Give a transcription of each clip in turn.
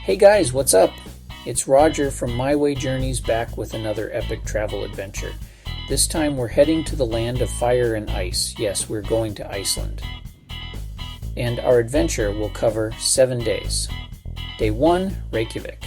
Hey guys, what's up? It's Roger from MiWayJourneys back with another epic travel adventure. This time we're heading to the land of fire and ice. Yes, we're going to Iceland. And our adventure will cover 7 days. Day 1, Reykjavik.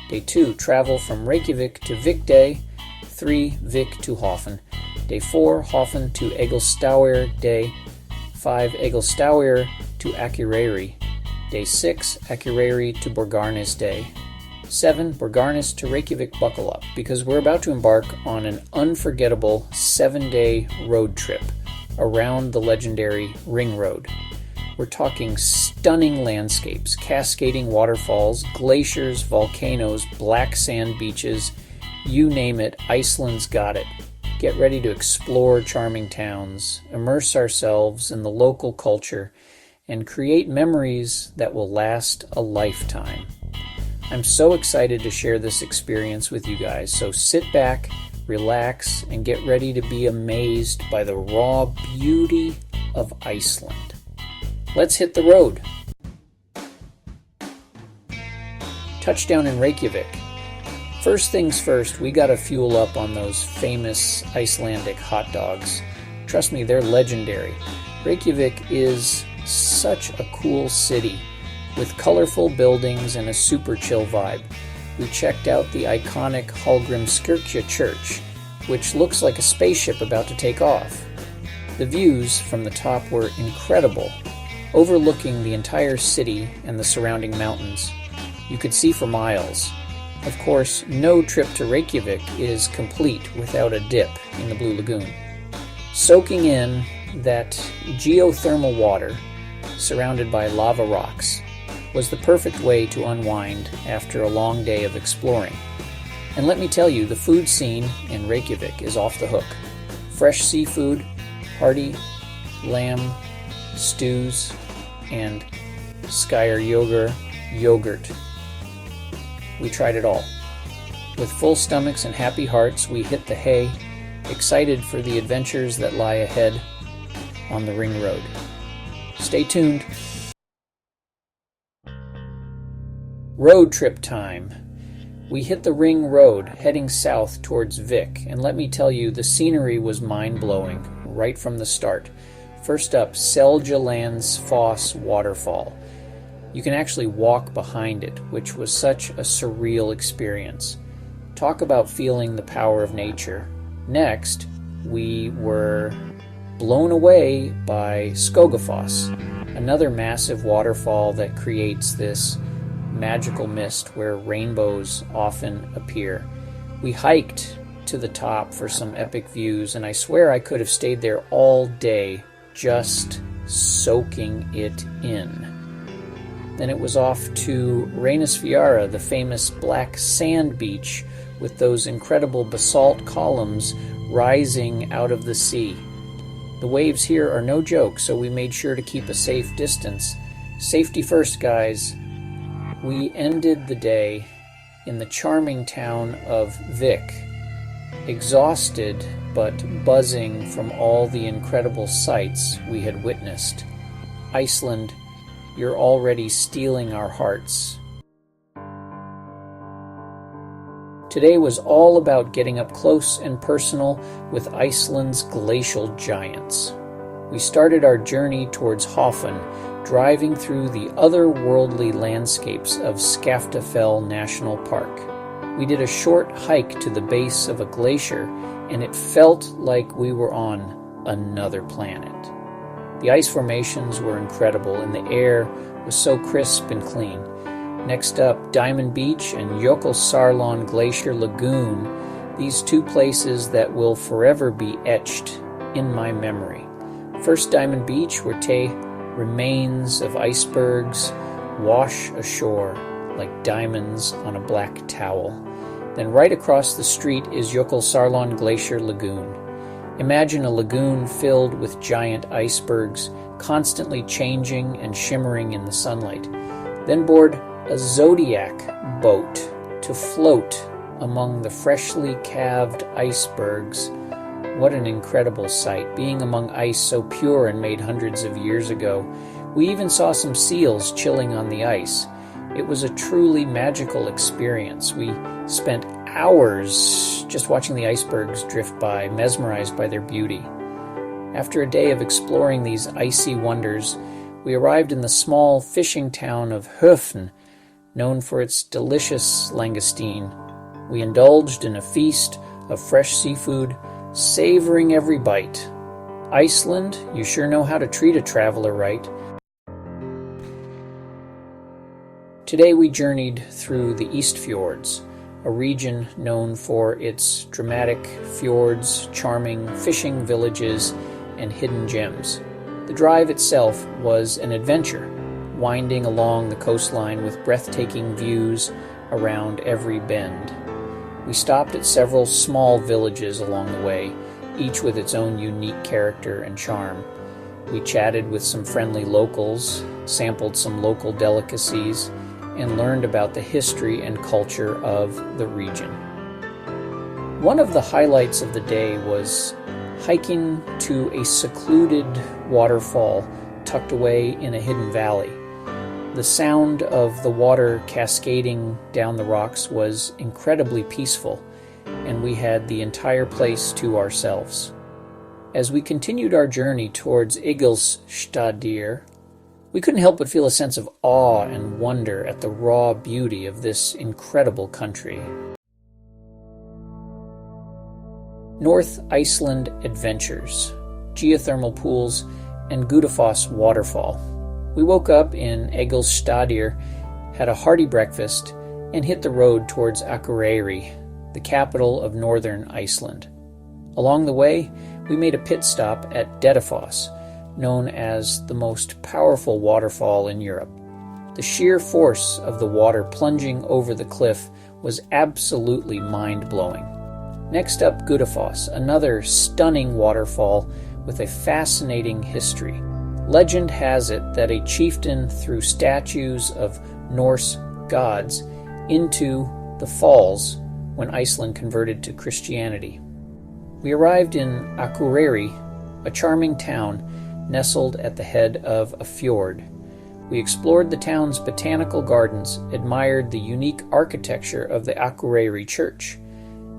Day 2, travel from Reykjavik to Vikday. 3, Vik to Hofen. Day 4, Hofen to Jökulsárlón. Day 5, Jökulsárlón to Akureyri. Day 6, Akureyri to Borgarnes. Day 7, Borgarnes to Reykjavik. Buckle up, because we're about to embark on an unforgettable 7-day road trip around the legendary Ring Road. We're talking stunning landscapes, cascading waterfalls, glaciers, volcanoes, black sand beaches, you name it, Iceland's got it. Get ready to explore charming towns, immerse ourselves in the local culture, and create memories that will last a lifetime. I'm so excited to share this experience with you guys, so sit back, relax, and get ready to be amazed by the raw beauty of Iceland. Let's hit the road. Touchdown in Reykjavik. First things first, we gotta fuel up on those famous Icelandic hot dogs. Trust me, they're legendary. Reykjavik is such a cool city with colorful buildings and a super chill vibe. We checked out the iconic Hallgrímskirkja church, which looks like a spaceship about to take off. The views from the top were incredible, overlooking the entire city and the surrounding mountains. You could see for miles. Of course, no trip to Reykjavik is complete without a dip in the Blue Lagoon. Soaking in that geothermal water, surrounded by lava rocks, was the perfect way to unwind after a long day of exploring. And let me tell you, the food scene in Reykjavik is off the hook. Fresh seafood, hearty lamb stews, and Skyr yogurt. We tried it all. With full stomachs and happy hearts, we hit the hay, excited for the adventures that lie ahead on the Ring Road. Stay tuned. Road trip time. We hit the Ring Road, heading south towards Vik, and let me tell you, the scenery was mind-blowing right from the start. First up, Seljalandsfoss waterfall. You can actually walk behind it, which was such a surreal experience. Talk about feeling the power of nature. Next, we were blown away by Dettifoss, another massive waterfall that creates this magical mist where rainbows often appear. We hiked to the top for some epic views, and I swear I could have stayed there all day just soaking it in. Then it was off to Reynisfjara, the famous black sand beach with those incredible basalt columns rising out of the sea. The waves here are no joke, so we made sure to keep a safe distance. Safety first, guys. We ended the day in the charming town of Vik, exhausted but buzzing from all the incredible sights we had witnessed. Iceland, you're already stealing our hearts. Today was all about getting up close and personal with Iceland's glacial giants. We started our journey towards Hofen, driving through the otherworldly landscapes of Skaftafell National Park. We did a short hike to the base of a glacier, and it felt like we were on another planet. The ice formations were incredible, and the air was so crisp and clean. Next up, Diamond Beach and Jökulsárlón Glacier Lagoon, these two places that will forever be etched in my memory. First, Diamond Beach, where remains of icebergs wash ashore like diamonds on a black towel. Then right across the street is Jökulsárlón Glacier Lagoon. Imagine a lagoon filled with giant icebergs, constantly changing and shimmering in the sunlight. Then board a zodiac boat to float among the freshly calved icebergs. What an incredible sight, being among ice so pure and made hundreds of years ago. We even saw some seals chilling on the ice. It was a truly magical experience. We spent hours just watching the icebergs drift by, mesmerized by their beauty. After a day of exploring these icy wonders, we arrived in the small fishing town of Höfn, known for its delicious langoustine. We indulged in a feast of fresh seafood, savoring every bite. Iceland, you sure know how to treat a traveler right. Today we journeyed through the East Fjords, a region known for its dramatic fjords, charming fishing villages, and hidden gems. The drive itself was an adventure, winding along the coastline with breathtaking views around every bend. We stopped at several small villages along the way, each with its own unique character and charm. We chatted with some friendly locals, sampled some local delicacies, and learned about the history and culture of the region. One of the highlights of the day was hiking to a secluded waterfall tucked away in a hidden valley. The sound of the water cascading down the rocks was incredibly peaceful, and we had the entire place to ourselves. As we continued our journey towards Jökulsárlón, we couldn't help but feel a sense of awe and wonder at the raw beauty of this incredible country. North Iceland Adventures, Geothermal Pools, and Dettifoss Waterfall. We woke up in Jökulsárlón, had a hearty breakfast, and hit the road towards Akureyri, the capital of northern Iceland. Along the way, we made a pit stop at Dettifoss, known as the most powerful waterfall in Europe. The sheer force of the water plunging over the cliff was absolutely mind-blowing. Next up, Dettifoss, another stunning waterfall with a fascinating history. Legend has it that a chieftain threw statues of Norse gods into the falls when Iceland converted to Christianity. We arrived in Akureyri, a charming town nestled at the head of a fjord. We explored the town's botanical gardens, admired the unique architecture of the Akureyri church,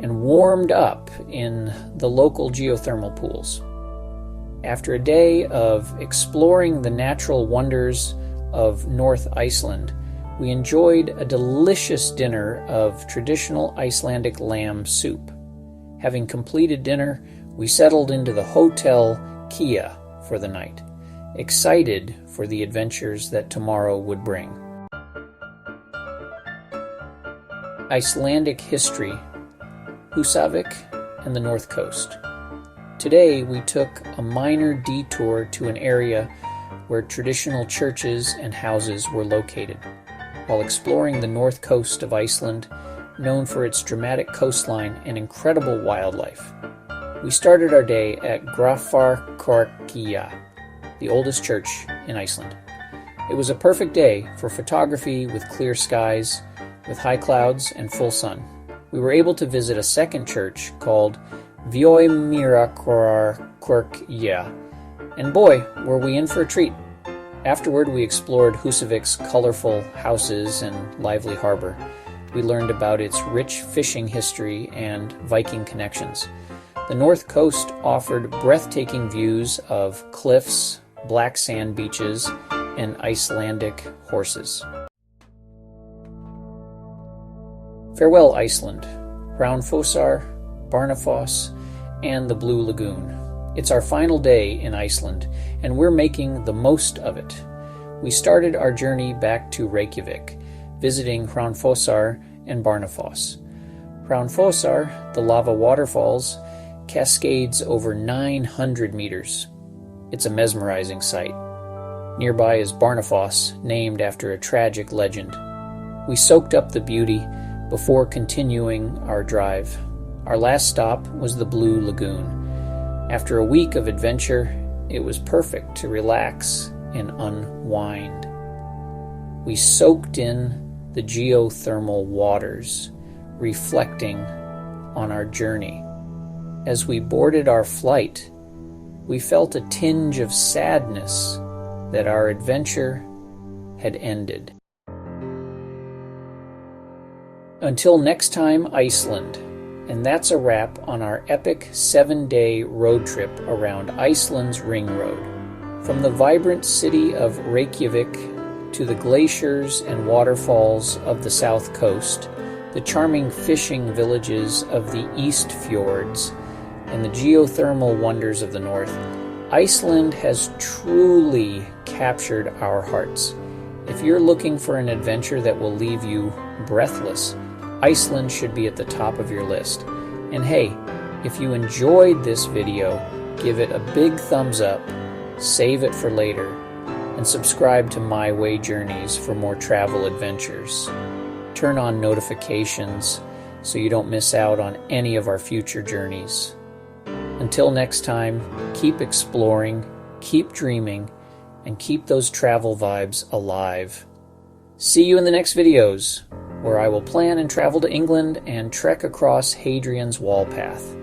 and warmed up in the local geothermal pools. After a day of exploring the natural wonders of North Iceland, we enjoyed a delicious dinner of traditional Icelandic lamb soup. Having completed dinner, we settled into the Hotel Kia for the night, excited for the adventures that tomorrow would bring. Icelandic history, Húsavík, and the North Coast. Today we took a minor detour to an area where traditional churches and houses were located, while exploring the north coast of Iceland, known for its dramatic coastline and incredible wildlife. We started our day at Graffarkirkja, the oldest church in Iceland. It was a perfect day for photography with clear skies, with high clouds and full sun. We were able to visit a second church called Viðoymyrakarkirkja, and boy, were we in for a treat. Afterward, we explored Húsavík's colorful houses and lively harbor. We learned about its rich fishing history and Viking connections. The North Coast offered breathtaking views of cliffs, black sand beaches, and Icelandic horses. Farewell Iceland, Hraunfossar, Barnafoss, and the Blue Lagoon. It's our final day in Iceland, and we're making the most of it. We started our journey back to Reykjavik, visiting Hraunfossar and Barnafoss. Hraunfossar, the lava waterfalls, cascades over 900 meters. It's a mesmerizing sight. Nearby is Barnafoss, named after a tragic legend. We soaked up the beauty before continuing our drive. Our last stop was the Blue Lagoon. After a week of adventure, it was perfect to relax and unwind. We soaked in the geothermal waters, reflecting on our journey. As we boarded our flight, we felt a tinge of sadness that our adventure had ended. Until next time, Iceland. And that's a wrap on our epic 7-day road trip around Iceland's Ring Road. From the vibrant city of Reykjavik to the glaciers and waterfalls of the south coast, the charming fishing villages of the East Fjords, and the geothermal wonders of the north, Iceland has truly captured our hearts. If you're looking for an adventure that will leave you breathless, Iceland should be at the top of your list. And hey, if you enjoyed this video, give it a big thumbs up, save it for later, and subscribe to MiWayJourneys for more travel adventures. Turn on notifications so you don't miss out on any of our future journeys. Until next time, keep exploring, keep dreaming, and keep those travel vibes alive. See you in the next videos, where I will plan and travel to England and trek across Hadrian's Wall Path.